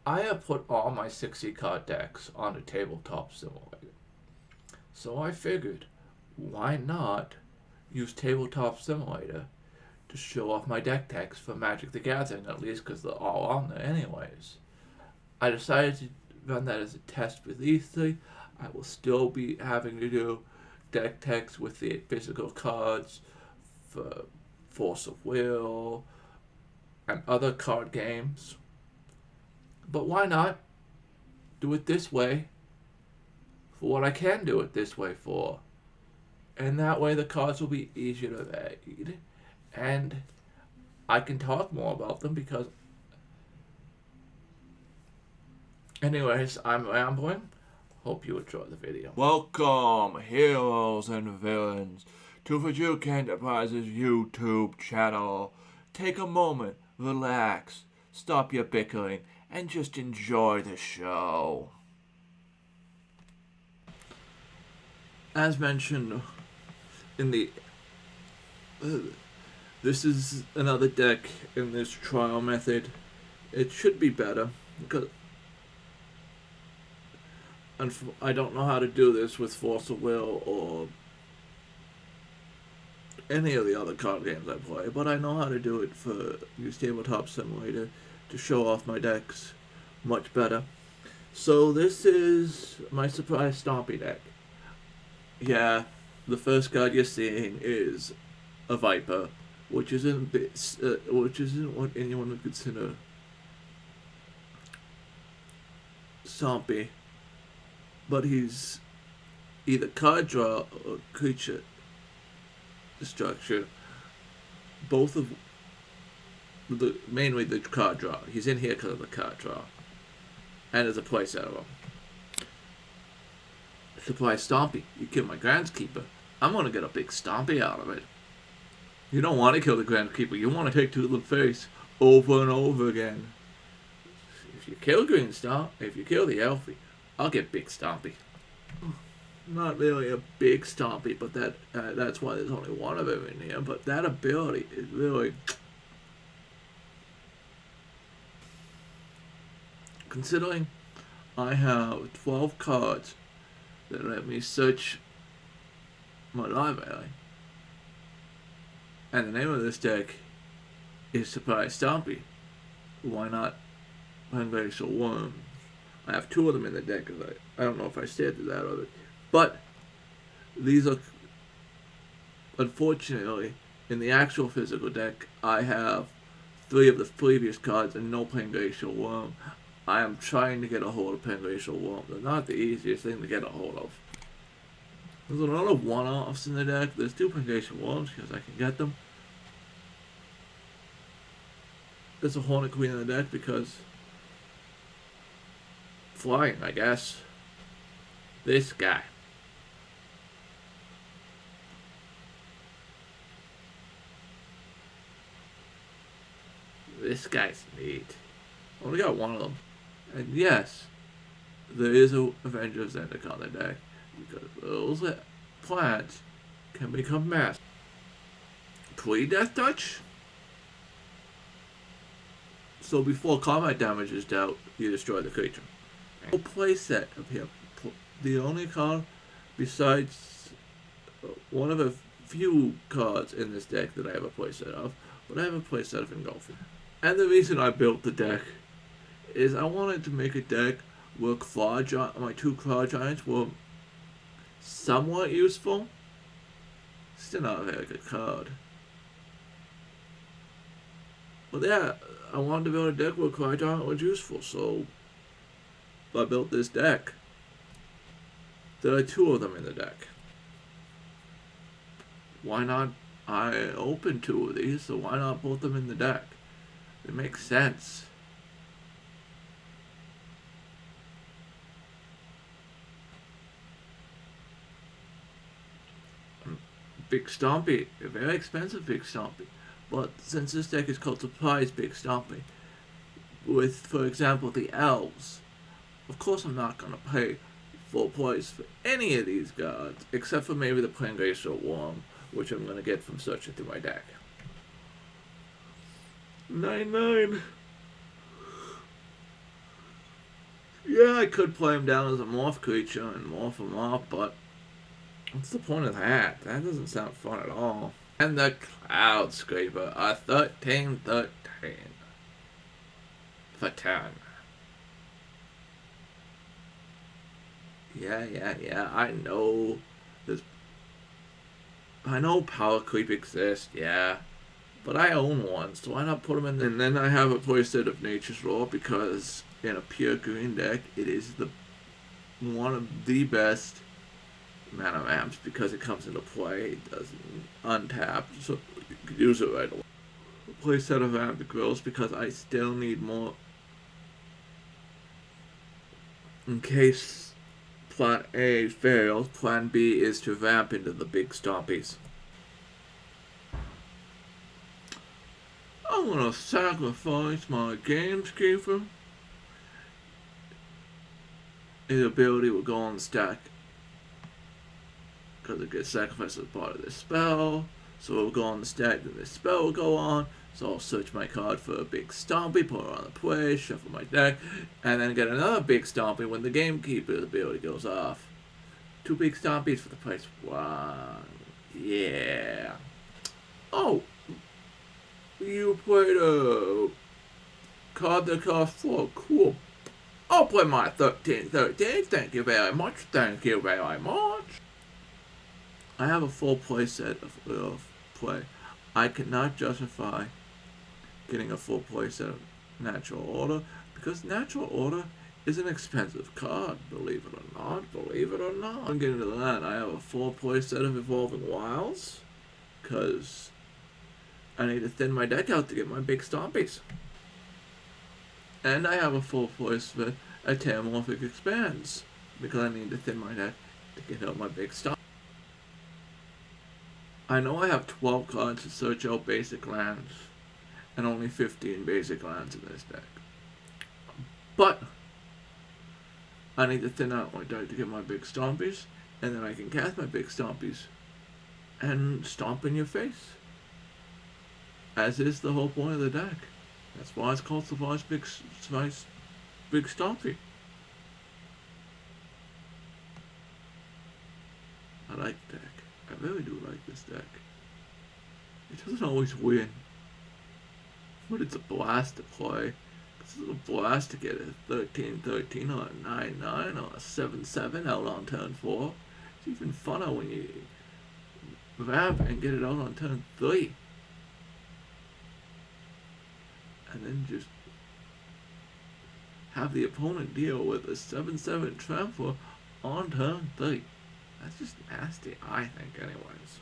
I have put all my 60 card decks on a tabletop simulator. So I figured, why not use Tabletop Simulator to show off my deck techs for Magic the Gathering, at least because they're all on there anyways. I decided to run that as a test with these three. I will still be having to do deck techs with the physical cards for Force of Will and other card games. But why not do it this way for what I can do it this way for? And that way the cards will be easier to read. And I can talk more about them because... Anyways, I'm rambling. Hope you enjoy the video. Welcome, heroes and villains, to fjookenterprises Enterprises YouTube channel. Take a moment, relax, stop your bickering, and just enjoy the show. As mentioned in the... this is another deck in this trial method. It should be better because I don't know how to do this with Force of Will or any of the other card games I play, but I know how to do it for use Tabletop Simulator to show off my decks much better. So this is my Surprise Stompy deck. Yeah, the first card you're seeing is a Viper, which isn't what anyone would consider Stompy, but he's either card draw or creature destruction. Both of mainly the card draw. He's in here because of the card draw, and there's a playset of him. Surprise Stompy. You kill my Gamekeeper. I'm gonna get a big Stompy out of it. You don't want to kill the Gamekeeper. You want to take to the face over and over again. If you kill Green Star, if you kill the Elfie, I'll get big Stompy. Not really a big Stompy, but that's why there's only one of them in here. But that ability is really... Considering I have 12 cards that let me search my library, and the name of this deck is Surprise Stompy, why not Panglacial Wurm? I have two of them in the deck. I don't know if I stated that already, but these are, unfortunately, in the actual physical deck, I have 3 of the previous cards and no Panglacial Wurm. I am trying to get a hold of Panglacial Wurm. They're not the easiest thing to get a hold of. There's a lot of one-offs in the deck. There's 2 Panglacial Wurms because I can get them. There's a Hornet Queen in the deck because flying, I guess. This guy. This guy's neat. Only got one of them. And yes, there is a Avenger of Zendiakr on the deck, because those plants can become mass. Pre-death touch? So before combat damage is dealt, you destroy the creature. No playset of him. The only card besides one of a few cards in this deck that I have a playset of, but I have a playset of Engulfing. And the reason I built the deck is I wanted to make a deck where my 2 Craw Giants were somewhat useful. Still not a very good card. But yeah, I wanted to build a deck where Craw Giant was useful, so I built this deck. There are 2 of them in the deck. Why not? I opened 2 of these, so why not put them in the deck? It makes sense. Big Stompy, a very expensive Big Stompy. But since this deck is called Surprise Big Stompy, with, for example, the Elves, of course I'm not going to pay full price for any of these cards, except for maybe the Panglacial Wurm, which I'm going to get from searching through my deck. 9/9. Yeah, I could play him down as a morph creature and morph him up, but what's the point of that? That doesn't sound fun at all. And the Cloud Scraper, a 13/13 for 10. Yeah, I know power creep exists, yeah. But I own one, so why not put them in there? And then I have a playset of Nature's Roar because in a pure green deck, it is one of the best mana ramps because it comes into play, it doesn't untap, so you can use it right away. A playset of Rampant Growth because I still need more in case Plan A fails. Plan B is to ramp into the big stompies. I'm gonna sacrifice my Gamekeeper. His ability will go on the stack because it gets sacrificed as part of this spell. So it will go on the stack, then this spell will go on. So I'll search my card for a big Stompy, put it on the play, shuffle my deck, and then get another big Stompy when the Gamekeeper ability goes off. 2 big Stompies for the price of 1. Yeah. Oh! You played a card that costs 4. Cool. I'll play my 13/13. Thank you very much. Thank you very much. I have a full playset of play. I cannot justify getting a full playset of Natural Order because Natural Order is an expensive card, believe it or not. Believe it or not. I'm getting to that. I have a full playset of Evolving Wilds because I need to thin my deck out to get my big Stompies. And I have a full playset of Teramorphic Expanses because I need to thin my deck to get out my big Stompies. I know I have 12 cards to search out basic lands and only 15 basic lands in this deck. But I need to thin out my deck to get my big Stompies, and then I can cast my big Stompies and stomp in your face. As is the whole point of the deck. That's why it's called Surprise Big Stompy. I like the deck. I really do like this deck. It doesn't always win, but it's a blast to play. It's a blast to get a 13/13 or a 9/9 or a 7/7 out on turn 4. It's even funner when you ramp and get it out on turn 3. And then just have the opponent deal with a 7/7 trample on turn 3. That's just nasty, I think, anyways.